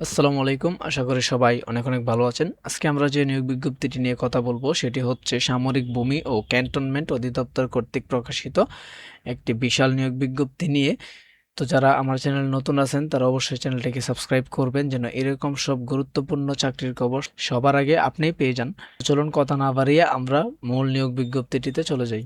আসসালামু আলাইকুম। আশা করি সবাই অনেক অনেক ভালো আছেন। আজকে আমরা যে নিয়োগ বিজ্ঞপ্তিটি নিয়ে কথা বলবো সেটি হচ্ছে সামরিক ভূমি ও ক্যান্টনমেন্ট অধিদপ্তর কর্তৃক প্রকাশিত একটি বিশাল নিয়োগ বিজ্ঞপ্তি নিয়ে। তো যারা আমার চ্যানেল নতুন আছেন তারা অবশ্যই চ্যানেলটিকে সাবস্ক্রাইব করবেন যেন এরকম সব গুরুত্বপূর্ণ চাকরির খবর সবার আগে আপনিই পেয়ে যান। চলুন কথা না বাড়িয়ে আমরা মূল নিয়োগ বিজ্ঞপ্তিটিতে চলে যাই।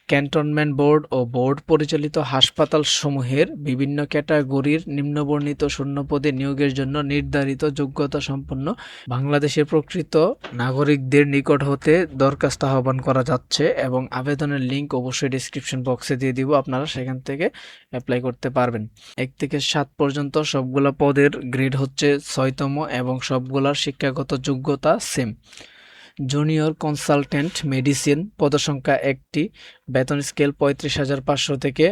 ক্যান্টনমেন্ট বোর্ড ও বোর্ড পরিচালিত হাসপাতালসমূহের বিভিন্ন ক্যাটাগরির নিম্নবর্ণিত শূন্যপদে নিয়োগের জন্য নির্ধারিত যোগ্যতা সম্পন্ন বাংলাদেশের প্রকৃত নাগরিকদের নিকট হতে দরখাস্ত আহ্বান করা যাচ্ছে এবং আবেদনের লিঙ্ক অবশ্যই ডেসক্রিপশন বক্সে দিয়ে দিব, আপনারা সেখান থেকে অ্যাপ্লাই করতে পারবেন। 1 থেকে 7 পর্যন্ত সবগুলা পদের গ্রেড হচ্ছে 6তম এবং সবগুলার শিক্ষাগত যোগ্যতা সেম। জুনিয়র কনসালটেন্ট মেডিসিন পদসংখ্যা 1টি, বেতন স্কেল 35,500 থেকে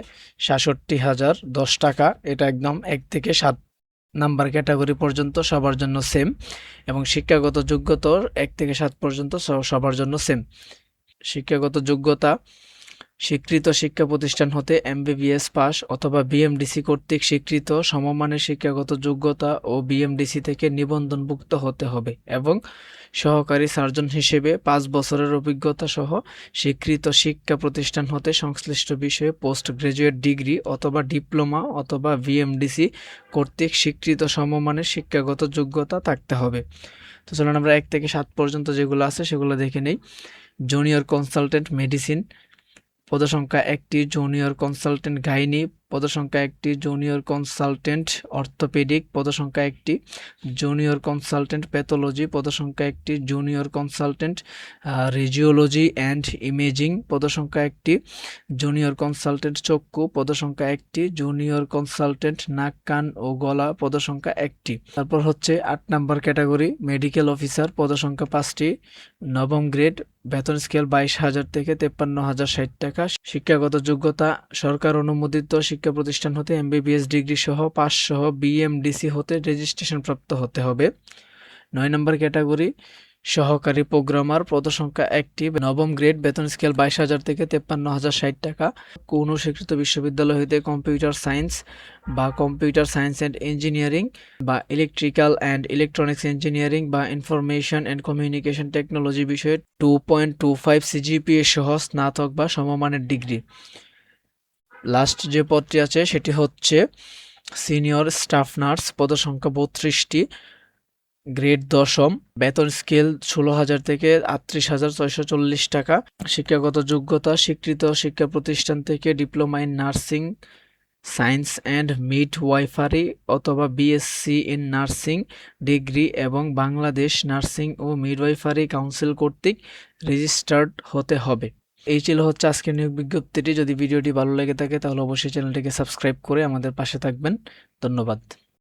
66,010 টাকা। এটা একদম 1 থেকে 7 নাম্বার ক্যাটাগরি পর্যন্ত সবার জন্য সেম এবং শিক্ষাগত যোগ্যতা 1 থেকে 7 পর্যন্ত সবার জন্য সেম। শিক্ষাগত যোগ্যতা স্বীকৃত শিক্ষা প্রতিষ্ঠান হতে এমবিবিএস পাস অথবা বিএমডিসি কর্তৃক স্বীকৃত সমমানের শিক্ষাগত যোগ্যতা ও বিএমডিসি থেকে নিবন্ধনভুক্ত হতে হবে এবং সহকারী সার্জন হিসেবে 5 বছরের অভিজ্ঞতা সহ স্বীকৃত শিক্ষা প্রতিষ্ঠান হতে সংশ্লিষ্ট বিষয়ে পোস্ট গ্রাজুয়েট ডিগ্রি অথবা ডিপ্লোমা অথবা বিএমডিসি কর্তৃক স্বীকৃত সমমানের শিক্ষাগত যোগ্যতা থাকতে হবে। তো চলুন আমরা 1 থেকে 7 পর্যন্ত যেগুলো আছে সেগুলো দেখে নেই। জুনিয়র কনসালটেন্ট মেডিসিন পদসংখ্যা 1টি, জুনিয়র কনসালটেন্ট গাইনি পদসংখ্যা 1টি, জুনিয়র কনসালটেন্ট অর্থোপেডিক পদসংখ্যা 1টি, জুনিয়র কনসালটেন্ট প্যাথোলজি পদসংখ্যা 1টি, junior consultant radiology and imaging পদসংখ্যা 1টি, জুনিয়র কনসালটেন্ট চক্ষু পদসংখ্যা 1টি, জুনিয়র কনসালটেন্ট নাক কান ও গলা পদসংখ্যা 1টি। তারপর হচ্ছে 8 নাম্বার ক্যাটাগরি মেডিকেল অফিসার পদসংখ্যা 5টি, নবম গ্রেড, বেতন স্কেল 22,000 থেকে 53,060 টাকা। শিক্ষাগত যোগ্যতা সরকার অনুমোদিত শিক্ষা প্রতিষ্ঠান হতে এমবিবিএস ডিগ্রি সহ পাস সহ বিএমডিসি হতে রেজিস্ট্রেশন প্রাপ্ত হতে হবে। 9 নম্বর ক্যাটাগরি সহকারী প্রোগ্রামার পদসংখ্যা 1টি, নবম গ্রেড, বেতন স্কেল 22,000 থেকে 53,060 টাকা। কোনো স্বীকৃত বিশ্ববিদ্যালয় হইতে কম্পিউটার সায়েন্স বা কম্পিউটার সায়েন্স অ্যান্ড ইঞ্জিনিয়ারিং বা ইলেকট্রিক্যাল অ্যান্ড ইলেকট্রনিক্স ইঞ্জিনিয়ারিং বা ইনফরমেশন অ্যান্ড কমিউনিকেশন টেকনোলজি বিষয়ে 2.25 সিজিপিএ সহ স্নাতক বা সমমানের ডিগ্রি। লাস্ট যে পদটি আছে সেটি হচ্ছে সিনিয়র স্টাফ নার্স পদসংখ্যা 32টি, গ্রেড 10ম, বেতন স্কেল 16,000 থেকে 38,640 টাকা। শিক্ষাগত যোগ্যতা স্বীকৃত শিক্ষা প্রতিষ্ঠান থেকে diploma in nursing science and midwifery অথবা বিএসসি ইন নার্সিং ডিগ্রি এবং বাংলাদেশ নার্সিং ও মিডওয়াইফারি কাউন্সিল কর্তৃক রেজিস্টার্ড হতে হবে। এই ছিল হচ্ছে আজকের নিয়োগ বিজ্ঞপ্তিটি। যদি ভিডিওটি ভালো লেগে থাকে তাহলে অবশ্যই চ্যানেলটিকে সাবস্ক্রাইব করে আমাদের পাশে থাকবেন। ধন্যবাদ।